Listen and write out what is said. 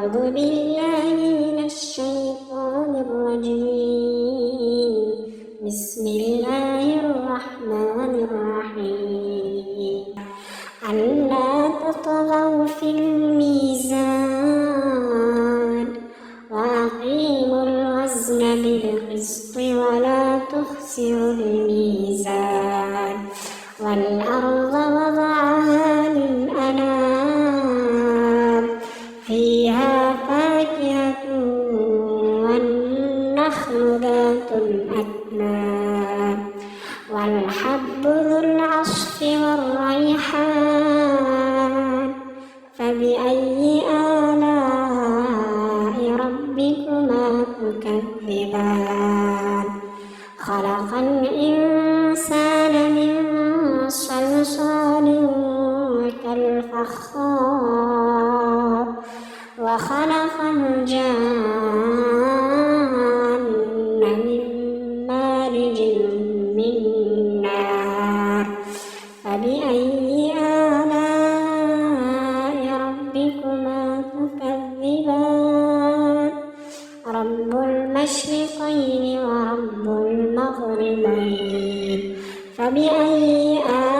أعوذ بالله من الشيطان الرجيم. بسم الله الرحمن الرحيم. ألا تطغوا في الميزان وأقيموا الوزن بالقسط ولا تخسروا الميزان والأرض وضعها للأنام فيها فاكهة والنخل ذات الأكمام والحب ذو العصف والريحان فبأي آلاء ربكما تكذبان خلق الإنسان من صلصال كالفخار وخلق الجان من مارج من نار فبأي آلاء ربكما تكذبان رب المشرقين ورب المغربين فبأي آلاء